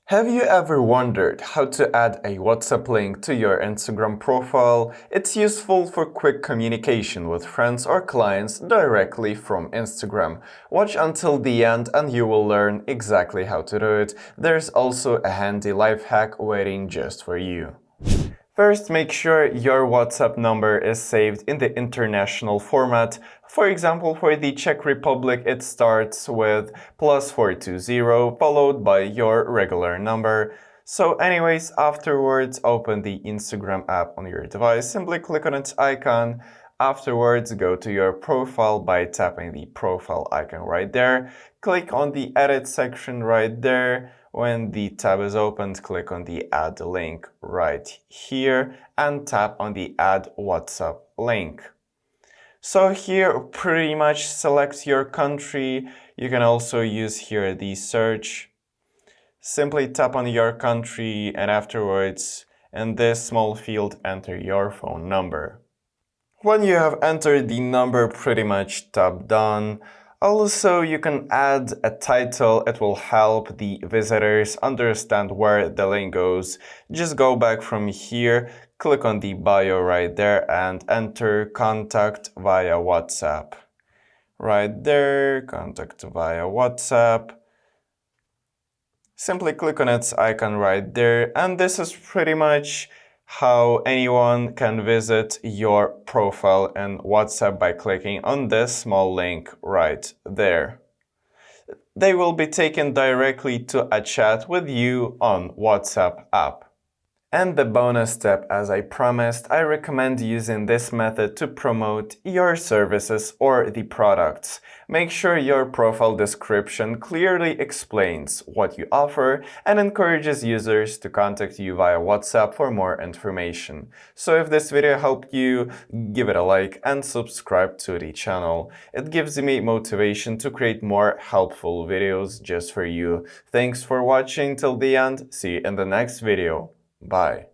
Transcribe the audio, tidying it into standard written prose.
Have you ever wondered how to add a WhatsApp link to your Instagram profile? It's useful for quick communication with friends or clients directly from Instagram. Watch until the end and you will learn exactly how to do it. There's also a handy life hack waiting just for you. First, make sure your WhatsApp number is saved in the international format. For example, for the Czech Republic, it starts with +420 followed by your regular number. So anyways, afterwards, open the Instagram app on your device. Simply click on its icon. Afterwards, go to your profile by tapping the profile icon right there. Click on the edit section right there. When the tab is opened, click on the add link right here and tap on the add WhatsApp link. So here pretty much select your country. You can also use here the search. Simply tap on your country and afterwards in this small field enter your phone number. When you have entered the number, pretty much tap done. Also, you can add a title. It will help the visitors understand where the link goes. Just go back from here, click on the bio right there and enter contact via WhatsApp. Right there, contact via WhatsApp. Simply click on its icon right there, and this is pretty much how anyone can visit your profile in WhatsApp by clicking on this small link right there. They will be taken directly to a chat with you on WhatsApp app. And the bonus step, as I promised, I recommend using this method to promote your services or the products. Make sure your profile description clearly explains what you offer and encourages users to contact you via WhatsApp for more information. So if this video helped you, give it a like and subscribe to the channel. It gives me motivation to create more helpful videos just for you. Thanks for watching till the end. See you in the next video. Bye.